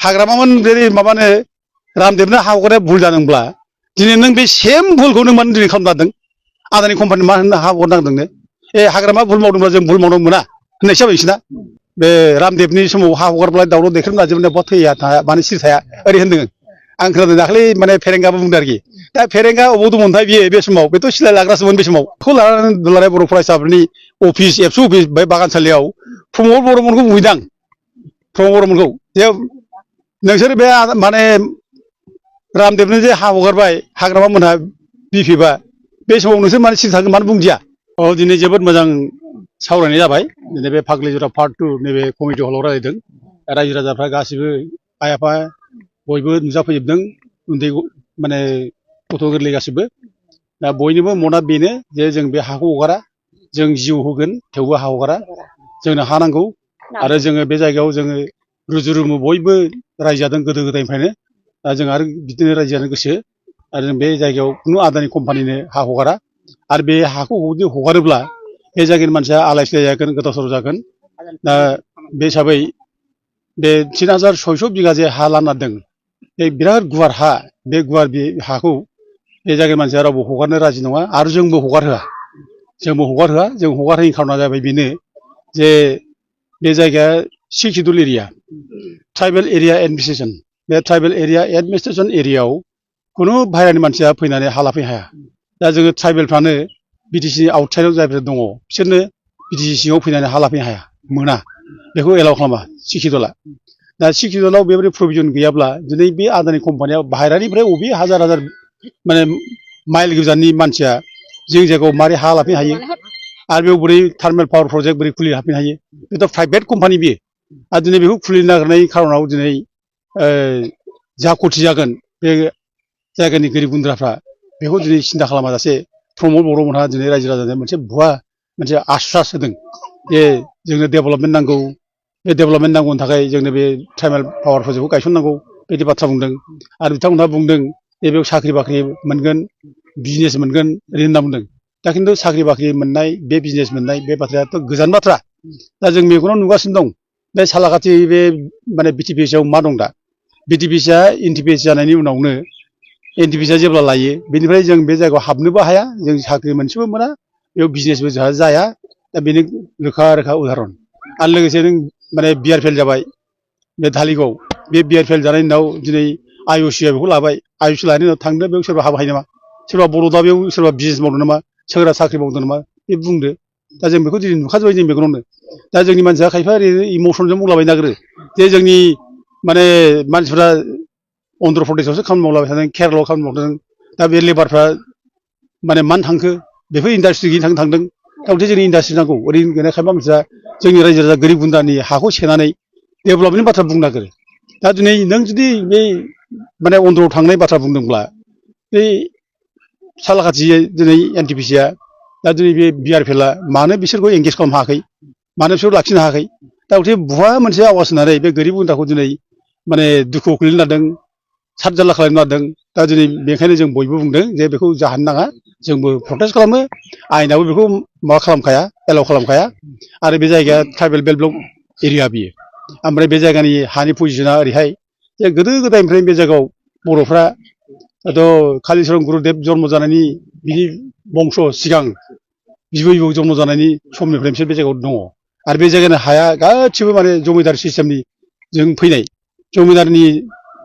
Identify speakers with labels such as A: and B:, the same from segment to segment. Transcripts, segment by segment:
A: हाग्रामामोन जेरै माबानो रामदेबनो हा हगारनाया भुल जादोंब्ला दिनै नों बे सेम भुलखौ नों मानो दिनै खालामनो आदानि कम्पानि मा होननो हा हरनांदोंनो हाग्रामा भुल मावदोंब्ला जों भुल मावनो मोना होननाय जाबाय बिसोरना बे रामदेबनि समाव हा हगारब्ला दावराव देख्रेबना लाजोबनाया बहा थैया थाया मानो सिरि थाया ओरै होनदों आं खोनादों दाख्लै माने फेरेंगाबो बुंदों आरोखि दा फेरेंगा अबाव दंमोनथाय बियो बे समाव बेथ' सिलाय लाग्रासोमोन बे समाव बेखौ लानानै दुलाराय बर' फरायसाफोरनि अफिस एबसु अफिस बे बागानसालियाव प्रमद बर'मोनखौ बुहैदां प्रमद बर'मोनखौ जे नोंसोर बे माने रामदेबनो जे हा हगारबाय हाग्रामा मोनहा बिफिबा बे समाव नोंसोर मानो सिरि थागोन मानो बुंदिया दिनै जोबोद मोजां सावरायनाय जाबाय दिनै बे फाग्लिजरा पार्ट 2 नैबे कमिटि हलाव रायज्लायदों रायजो राजाफ्रा गासिबो आइ आफा बयबो नुजाफैजोबदों उन्दै माने गथ' गोरलै गासिबो दा बयनिबो मना बेनो जे जों बे हाखौ हगारा जों जिउ होगोन थेवबो हा हगारा जोंनो हा नांगौ आरो जोङो बे जायगायाव जोङो रुजु रुमु बयबो रायजो जादों गोदो गोदायनिफ्रायनो दा जों आरो बिदिनो रायजो जानो गोसो आरो जों बे जायगायाव खुनु आदानि कम्पानिनो हा हगारा आरो बे हाखौ जुदि हगारोब्ला बे जायगानि मानसिया आलाय सिलाय जागोन गोदाव सोराव जागोन दा बे हिसाबै बे 3600 बिगा जे हा लाना दों बे बिराद गुवार हा बे गुवार बे हाखौ बे जायगानि मानसिया रावबो हगारनो राजि नङा आरो जोंबो हगार होआ जों हगार होयैनि खारना जाबाय बेनो जे बे जायगाया security area tribal area administration बे ट्राइबेल एरिया एडमिनिस्ट्रेसन एरियायाव खुनु बाहेरानि मानसिया फैनानै हा लाफैनो हाया दा जोङो ट्राइबेलफ्रानो बिटिसि आउटसाइडआव जायफोर दङ बिसोरनो बिटिसि सिङाव फैनानै हा लाफैनो हाया मोना बेखौ एलाउ खालामा सिकिउरिटिला दा सिकिउरिटिलाव बेबायदि प्रभिजन गैयाब्ला दिनै बे आदानि कम्पानिया बाहेरानिफ्राय अबे हाजार हाजार माने माइल गोजाननि मानसिया जोंनि जायगायाव मारै हा लाफैनो हायो आरो बेयाव बोरै थार्मेल पावार प्रजेक्ट बोरै खुलिनो हाफैनो हायो बेथ' प्राइभेट कम्पानि बियो आरो दिनै बेखौ खुलिनो नागिरनायनि खारनाव दिनै जा खथि जागोन बे जायगानि गोरिब गुन्द्राफ्रा बेखौ दिनै सिन्था खालामाजासे प्रमद बर'मोनहा दिनै रायजो राजानो मोनसे भुवा मोनसे आश्वास होदों जे जोंनो डेभेलपमेन्ट नांगौ बे डेभेलपमेन्ट नांगौनि थाखाय जोंनो बे ट्राइबेल पावार प्रजेक्टखौ गायसननांगौ बिदि बाथ्रा बुंदों आरो बिथांमोनहा बुंदों जे बेयाव साख्रि बाख्रि मोनगोन बिजनेस मोनगोन ओरै होनना बुंदों दा खिन्थु साख्रि बाख्रि मोननाय बे बिजनेस मोननाय बे बाथ्रायाथ' गोजान बाथ्रा दा जों मेगनाव नुगासिनो दं बे सालाकाथि बे माने बिटिपिसिआव मा दं दा बिटिपिसिआ एनटिपिसि जानायनि उनावनो एनटिपिसिआ जेब्ला लायो बेनिफ्राय जों बे जायगायाव हाबनोबो हाया जों साख्रि मोनसेबो मोना बेयाव बिजनेसबो जोंहा जाया दा बेनो रोखा रोखा उदाहरन आरो लोगोसे नों माने बिआरपिएल जाबाय बे धालिगाव बे बिआरपिएल जानायनि उनाव दिनै आइअसिआ बेखौ लाबाय आइअसि लानायनि उनाव थांदो बेयाव सोरबा हाबा हायो नामा सोरबा बर'दा बेयाव सोरबा बिजनेस मावदों नामा सोरबा साख्रि मावदों नामा बे बुंदो दा जों बेखौ दिनै नुखाजोब्बाय जों मेगनावनो दा जोंनि मानसिया खायफा ओरैनो इमसनजों बुंलाबायनो नागिरो जे जोंनि माने मानसिफ्रा अन्ध्र प्रदेशआवसो खामानि मावलाबाय थादों केरेलायाव खामानि मावदों दा बे लेबारफ्रा माने मानो थांखो बेफोर इन्डास्ट्रि गैयिनि थाखाय थांदों दा गथे जोंनि इन्डास्ट्रि नांगौ ओरैनो खायफा मानसिया जोंनि रायजो राजा गोरिब गुन्द्रानि हाखौ सेनानै डेभेलपमेन्टनि बाथ्रा बुंनो नागिरो दा दिनै नों जुदि बे माने अन्ध्रआव थांनाय बाथ्रा बुंदोंब्ला बे सालाकाथि दिनै एनटिपिसिआ दा दिनै बे बिआरपिएलआ मानो बिसोरखौ एंगेज खालामनो हायाखै मानो बिसोरखौ लाखिनो हायाखै दा गथे बहा मोनसे आवाज होनानै बे गोरिब गुन्द्राखौ दिनै माने दुखुआव खोलैनो नागिरदों सात जारला खालामनो नागिरदों दा दिनै बेखायनो जों बयबो बुंदों जे बेखौ जाहोनो नाङा जोंबो प्रटेस्ट खालामो आयेनाबो बेखौ माबा खालामखाया एलाउ खालामखाया आरो बे जायगाया ट्राइबेल बेल्ट ब्लक एरिया बियो ओमफ्राय बे जायगानि हानि पजिसना ओरैहाय जे गोदो गोदायनिफ्रायनो बे जायगायाव बर'फ्रा कालिचरन गुरुदेब जन्म जानायनि बिनि बंस सिगां बिबै बिबौ जन्म जानायनि समनिफ्राय बिसोर बे जायगायाव दङ आरो बे जायगानि हाया गासिबो माने जमिदार सिस्टेमनि जों फैनाय जमिदारनि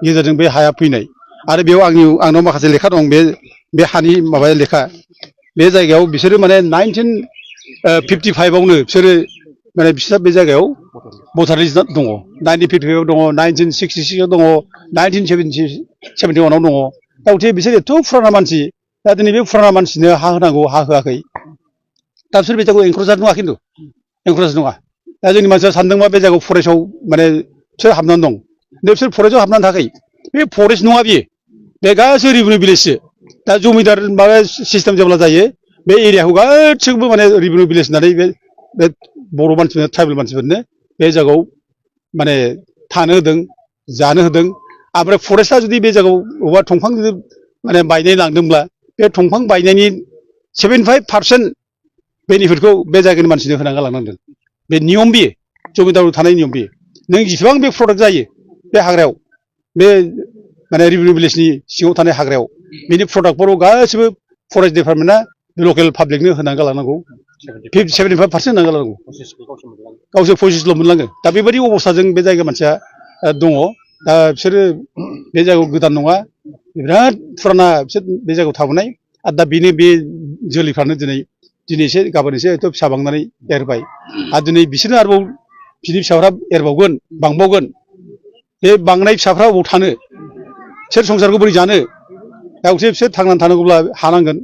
A: गेजेरजों बे हाया फैनाय आरो बेयाव आंनाव माखासे लेखा दं बे हानि माबाया लेखा बे जायगायाव बिसोरो माने 1955आवनो बिसोरो माने बिसोर बे जायगायाव भटार लिस्ट दङ 1955आव दङ 1966आव दङ 1971आव दङ दा गथे बिसोर एथ' फुराना मानसि दा दिनै बे फुराना मानसिनो हा होनांगौ हा होआखै दा बिसोर बे जायगायाव एंक्रजार नङा खिन्थु एंक्रजार नङा दा जोंनि मानसिया सानदोंबा बे जायगायाव फरेस्टआव माने बिसोर हाबनानै दं बिसोर फरेस्टआव हाबनानै थायाखै बे फरेस्ट नङा बियो बे गासै रिभिनिउ भिलेजसो दा जमिदार माबा सिस्टेम जेब्ला जायो बे एरियाखौ गासैखौबो माने रिभिनिउ भिलेज होननानै बे बर' मानसिफोरनो ट्राइबेल मानसिफोरनो बे जायगायाव माने थानो होदों जानो होदों ओमफ्राय फरेस्टआ जुदि बे जायगायाव बबेबा दंफां जुदि माने बायनाय लांदोंब्ला बे दंफां बायनायनि 75% बेनिफिटखौ बे जायगानि मानसिनो होनानै गालांनांगोन बे नियम बियो जमिदाराव थानाय नियम बियो नों जेसेबां बे प्रडाक्ट जायो बे हाग्रायाव बे माने रेभिनिउ भिलेजनि सिङाव थानाय हाग्रायाव बेनि प्रडाक्टफोराव गासिबो फरेस्ट डिपार्टमेन्टआ लकेल पाब्लिकनो होनानै गालांनांगौ 75% होनानै गालांनांगौ गावसोर पजिसनल' मोनलाङो दा बेबायदि अबस्थाजों बे जायगा मानसिया दङ दा बिसोरो बे जायगायाव गोदान नङा बिराद फुराना बिसोर बे जायगायाव थाबोनाय आरो दा बेनो बे जोलैफ्रानो दिनै एसे गाबोन एसे हयथ' फिसा बांनानै एरबाय आरो दिनै बिसोरनो आरोबाव बिनि फिसाफ्रा एरबावगोन बांबावगोन बे बांनाय फिसाफ्रा अबाव थानो बिसोर संसारखौ बोरै जानो दा बिसोर थांनानै थानांगौब्ला हानांगोन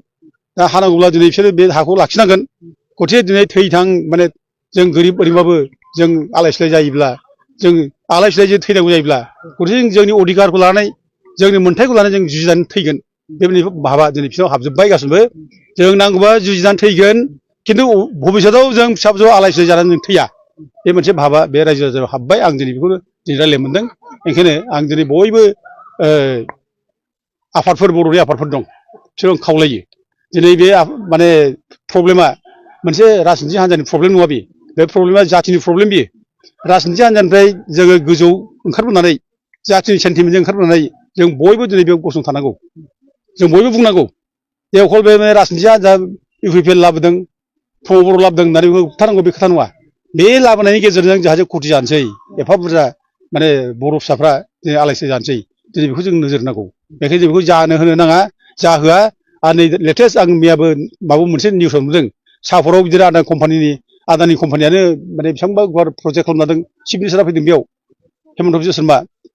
A: दा हानांगौब्ला दिनै बिसोरो बे हाखौ लाखिनांगोन गथे दिनै थैथां माने जों गोरिब ओरैबाबो जों आलाय सिलाय जायोब्ला जों आलाय सिलाय जों थैनांगौ जायोब्ला गथे जोंनि अधिकारखौ लानानै जोंनि मोन्थायखौ लानानै जों जुजिनानै थैगोन बेबायदि भाबा दिनै बिसोरनाव हाबजोब्बाय गासिबो जों नांगौबा जुजिनानै थैगोन खिन्थु भबिष्यतआव जों फिसा फिसौ आलाय सिलाय जानानै जों थैया बे मोनसे भाबा बे रायजो राजायाव हाबबाय आं दिनै बेखौनो दिनै रायज्लायनो मोनदों ओंखायनो आं दिनै बयबो आफादफोर बर'नि आफादफोर दं बिसोर खावलायो दिनै बे माने प्रब्लेमा मोनसे राजनिथि हान्जानि प्रब्लेम नङा बे प्रब्लेमा जाथिनि प्रब्लेम बियो राजनिथि हान्जानिफ्राय जोङो गोजौ ओंखारबोनानै जाथिनि सेन्टिमेन्टजों ओंखारबोनानै जों बयबो दिनै बेयाव गसंथानांगौ जों बयबो बुंनांगौ जे अकल बे राजनिथि हान्जा इउपिपिएल लाबोदों प्रमद बर' लाबोदों होननानै बेखौ होबथानांगौ बे खोथा नङा बे लाबोनायनि गेजेरजों जोंहा जे खथि जानोसै एफा बुरजा माने बर' फिसाफ्रा दिनै आलाय सिलाय जानोसै दिनै बेखौ जों नोजोर होनांगौ बेखायनो जों बेखौ जानो होनो नाङा जाहोआ आरो नै लेटेस्ट आं मैयाबो माबा मोनसे निउसाव नुदों साहफोराव बिदिनो आदानि कम्पानियानो माने बेसेबांबा गुवार प्रजेक्ट खालामना दों चिफ मिनिस्टारा फैदों बेयाव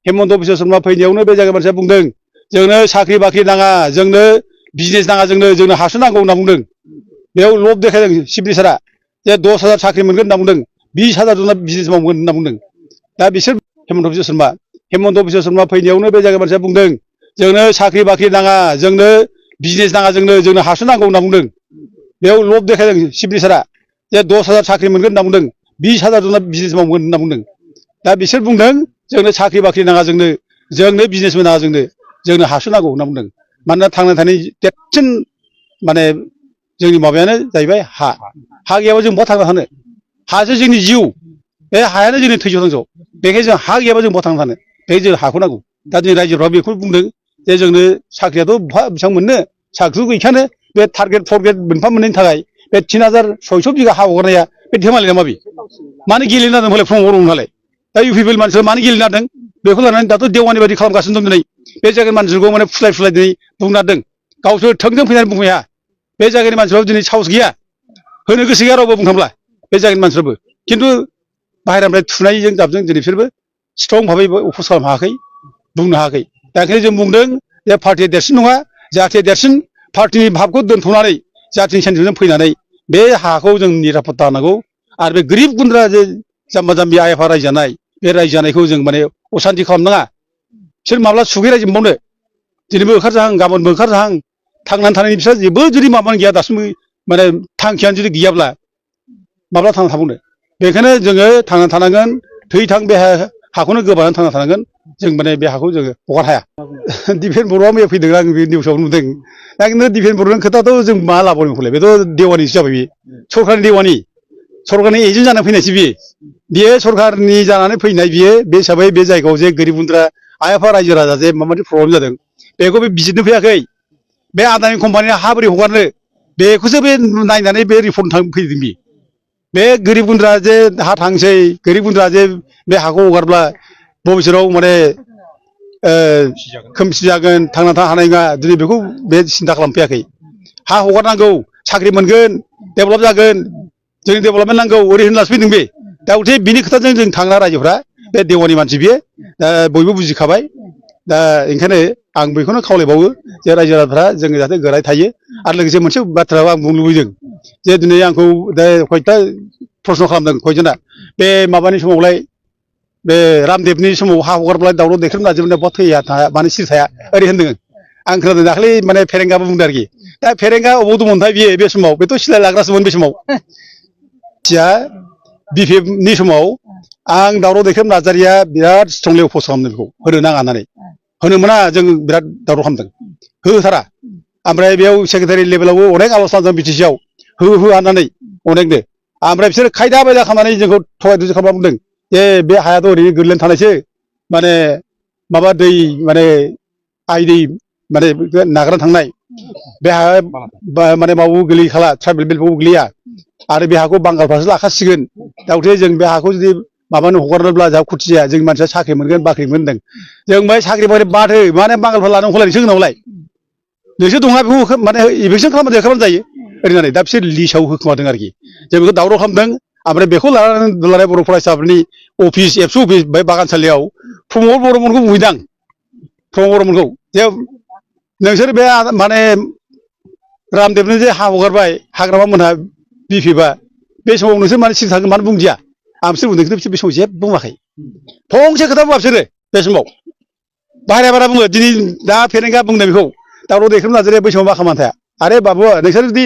A: हेमन्त बिश्व शर्मा फैनायावनो बे जायगा मानसिया बुंदों जोंनो साख्रि बाख्रि नाङा जोंनो बिजनेस नाङा जोंनो हासो नांगौ होनना बुंदों बेयाव लब देखायदों चिफ मिनिस्टारा जे 10,000 साख्रि मोनगोन होनना बुंदों 20,000 जना बिजनेस मावगोन होनना बुंदों दा बिसोर हेमन्त बिश्व शर्मा फैनायावनो बे जायगा मानसिया बुंदों जोंनो साख्रि बाख्रि नाङा जोंनो बिजनेस नाङा जोंनो हासो नांगौ होनना बुंदों बेयाव लब देखायदों चिफ मिनिस्टारा जे 10,000 साख्रि मोनगोन होनना बुंदों 20,000 जना बिजनेस मावगोन होनना बुंदों दा बिसोर बुंदों जोंनो साख्रि बाख्रि नाङा जोंनो बिजनेसबो नाङा जोंनो हासो नांगौ होनना बुंदों मानोना थांना थानायनि देरसिन माने जोंनि माबायानो जाहैबाय हा गैयाबा जों बहा थांना थानो हासो जोंनि जिउ बे हायानो जोंनि थैज' थांज' बेखायनो जों हा गैयाबा जों बहा थांना थानो बेखायनो जों हाखौ नांगौ दा दिनै रायजोफ्रा बेखौ बुंदों जे जोंनो साख्रियाथ' बेसेबां मोननो साख्रिखौ गैखानो बे टारगेट फरगेट मोनफा मोननैनि थाखाय बे 3,600 बिघा हा हगारनाया बे धेमालि नामा बे मानो गेलेनो नांदों हले प्रमद बर' नालाय दा इउपिपिएल मानसिफ्रा मानो गेलेनो नांदों बेखौ लानानै दाथ' देवानि बायदि खालामगासिनो दं दिनै बे जायगानि मानसिफोरखौ माने फुस्लाय दिनै बुंनादों गावसोर थोंजों फैनानै बुंनो हाया बे जायगानि मानसिफ्राबो दिनै साहस गैया होनो गोसो गैया रावबो बुंनो थांब्ला बे जायगानि मानसिफ्राबो खिन्थु बाहेरानिफ्राय थुनायजों जाबजों दिनै बिसोरबो स्ट्रं भाबै अफस खालामनो हायाखै बुंनो हायाखै दा ओंखायनो जों बुंदों जे पार्टिया देरसिन नङा जाथिया देरसिन पार्टिनि भाबखौ दोनथ'नानै जाथिनि सेन्टिमेन्टजों फैनानै बे हाखौ जों निरापत्ता होनांगौ आरो बे गोरिब गुन्द्रा जे जाम्बा जाम्बि आइ आफा रायजो जानाय बे रायजो जानायखौ जों माने असान्ति खालामनाङा बिसोर माब्ला सुखै रायजोबावनो दिनैबो ओंखारजाहां गाबोनबो ओंखारजाहां थांनानै थानायनि बिसोर जेबो जुदि माबानो गैया दासिमबो माने थांखियानो जुदि गैयाब्ला माब्ला थांना थाबावनो बेखायनो जोङो थांना थानांगोन थैथां बे हाखौनो गोबानानै थांना थानांगोन जों माने बे हाखौ जोङो हगार हाया दिपेन बर'आ मैया फैदों आं बे निउसाव नुदों दा खिन्थु दिपेन बर'नि खोथाथ' जों मा लाबावनो बेखौलाय बेथ' देवानिसो जाबाय बे सरकारनि देवानि सरकारनि एजेन्ट जानानै फैनायसो बियो सरकारनि जानानै फैनाय बियो बे हिसाबै बे जायगायाव जे गोरिब गुन्द्रा आइ आफा रायजो राजा जे माबायदि प्रब्लेम जादों बेखौ बे बिजिरनो फैयाखै बे आदानि कम्पानिया हा बोरै हगारनो बेखौसो बे नायनानै बे रिपर्ट फैदों बे गोरिब गुन्द्रा जे हा थांसै गोरिब गुन्द्रा जे बे हाखौ हगारब्ला भबिष्यतआव माने खोमसि जागोन थांना थानो हानाय नङा दिनै बेखौ बे सिन्था खालामफैयाखै हा हगारनांगौ साख्रि मोनगोन डेभेलप जागोन जोंनि डेभेलपमेन्ट नांगौ ओरै होनलासो फैदों बे दा गथे बिनि खोथाजों जों थांना रायजोफ्रा बे देवानि मानसि बियो दा बयबो बुजिखाबाय दा ओंखायनो आं बेखौनो खावलायबावो जे रायजो राजाफ्रा जोङो जाहाथे गोरायै थायो आरो लोगोसे मोनसे बाथ्रा आं बुंनो लुबैदों जे दिनै आंखौ दा खयथा प्रश्न खालामदों खयजना बे माबानि समावलाय बे रामदेबनि समाव हा हगारब्ला दावराव देख्रेबना लाजोबनाय बहा थैया थाया मानो सिरि थाया ओरै होनदों आं खोनादों दाखालि माने फेरेंगाबो बुंदों आरोखि दा फेरेंगा अबाव दंमोनथाय बियो बे समाव बेथ' सिलाय लाग्रासोमोन बे समाव बिपिएफनि समाव आं दावराव दैख्रेब नार्जारिया बिराद स्ट्रंलि अफस खालामदों बेखौ होनो नाङा होननानै होनो मोना जों बिराद दावराव खालामदों होथारा ओमफ्राय बेयाव सेक्रेटारि लेभेलावबो अनेक आल'सना दं बिटिसिआव होननानै अनेकनो ओमफ्राय बिसोर खायदा बायदा खालामनानै जोंखौ थगाय थुजि खालामना बुंदों जे बे हायाथ' ओरैनो गोग्लैनानै थानायसो माने माबा दै माने आइ दै माने नागारना थांनाय बे हा माने माबायाव गोलैखाला ट्राइबेल बेल्टआव गोलैया आरो बे हाखौ बांगालफ्रासो लाखासिगोन दाउथे जों बे हाखौ जुदि माबानो हगारनोब्ला जोंहा खुथि जाया जोंनि मानसिया साख्रि मोनगोन बाख्रि मोनदों जों बेहाय साख्रि बाख्रि बाद हो माने बांगालफ्रा लानांगौ नोंसोर उनावलाय नोंसोर दंना बेखौ माने इभिकसन खालामबानो जायो ओरैनो दा बिसोर लिस्टआव होखोमादों आरोखि जों बेखौ दावराव खालामदों ओमफ्राय बेखौ लानानै दुलाराय बर' फरायसाफोरनि अफिस एबसु अफिस बे बागानसालियाव प्रमद बर'मोनखौ बुहैदां प्रमद बर'मोनखौ जे नोंसोर बे माने रामदेबनो जे हा हगारबाय हाग्रामा मोनहा बिफिबा बे समाव नोंसोर माने सिरि थागोन मानो बुंदिया आं बिसोर बुंदों बिसोर बे समाव जेबो बुङाखै फंसे खोथा बुङा बिसोरो बे समाव बाहेरा बारा बुङो दिनै दा फेरेंगा बुंदों बेखौ दावराव दैखांनो नाजायो बै समाव मा खालामना थाया आरे बाबु नोंसोर जुदि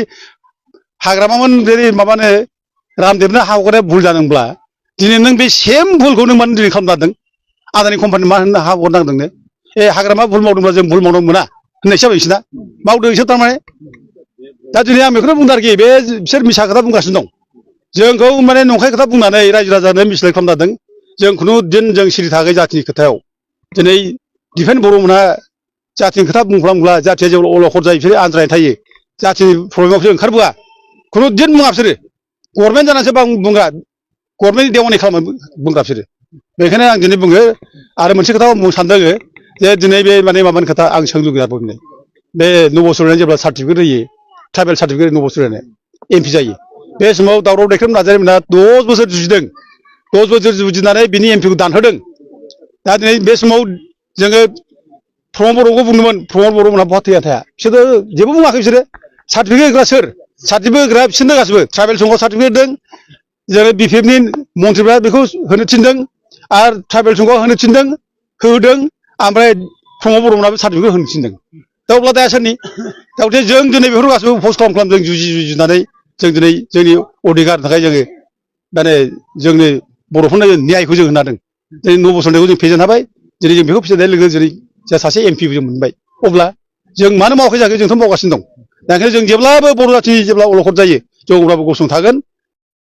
A: हाग्रामामोन जेरै माबानो रामदेबनो हा हगारनाया भुल जादोंब्ला दिनै नों बे सेम भुलखौ नों मानो दिनै खालामनादों आदानि कम्पानि मा होननो हा हगारनांदोंनो हाग्रामा भुल मावदोंब्ला जों भुल मावनो मोना होननायसो जाबाय नोंसिना मावदों नोंसोर थारमाने दा दिनै आं बेखौनो बुंदों आरोखि बे बिसोर मिसा खोथा बुंगासिनो दं जोंखौ माने नंखाय खोथा बुंनानै रायजो राजानो मिसलाय खालामनादों जों खुनु दिन जों सिरि थाखै जाथिनि खोथायाव दिनै दिफेन बर'मोनहा जाथिनि खोथा बुंफ्लांब्ला जाथिया जेब्ला अलखद जायो बिसोरो आनज्रायनाय थायो जाथिनि प्रब्लेमाव बिसोर ओंखारबोआ खुनु दिन बुङा बिसोरो गभर्नमेन्ट जानानैसो बुंग्रा गभर्नमेन्टनि देवानि खालामो बुंग्रा बिसोरो बेखायनो आं दिनै बुङो आरो मोनसे खोथा बुंनो सानदों जे दिनै बे माने माबानि खोथा आं सोंनो लुगैयो आरो दिनै बे नब'सुरानो जेब्ला सार्टिफिकेट होयो ट्राइबेल सार्टिफिकेट नब'सुरानो एमपि जायो बे समाव दावराव दैखांनो नाजानायमोनहा 10 बोसोर जुजिदों 10 बोसोर जुजिनानै बिनि एमपिखौ दानहोदों दा दिनै बे समाव जोङो प्रमद बर'खौ बुंदोंमोन प्रमद बर'मोनहा बहा थैया थाया बिसोरो जेबो बुङाखै बिसोरो सार्टिफिकेट होग्रा सोर सार्टिफिकेट होग्रा बिसोरनो गासिबो ट्राइबेल संघआव सार्टिफिकेट होदों जोङो बिपिएफनि मन्थ्रिफ्रा बेखौ होनो थिनदों आरो ट्राइबेल संघआव होनो थिनदों होदों ओमफ्राय प्रमद बर'मोनहाबो सार्टिफिकेट होनो थिनदों दा अब्ला दाया सोरनि दाउथे जों दिनै बेफोर गासिबो पस्ट खालामदों जुजिनानै जों दिनै जोंनि अधिकारनि थाखाय जोङो माने जोंनि बर'फोरनो न्यायखौ जों होनो हादों दिनै नब'सुराखौ जों फेजेननो हाबाय दिनै जों बेखौ फेजेननाय लोगो दिनै जों सासे एमपिबो जों मोनबाय अब्ला जों मानो मावाखै जाखो जोंथ' मावगासिनो दं दा ओंखायनो जों जेब्लाबो बर' जाथि जेब्ला अलखद जायो जों अब्लाबो गसंथागोन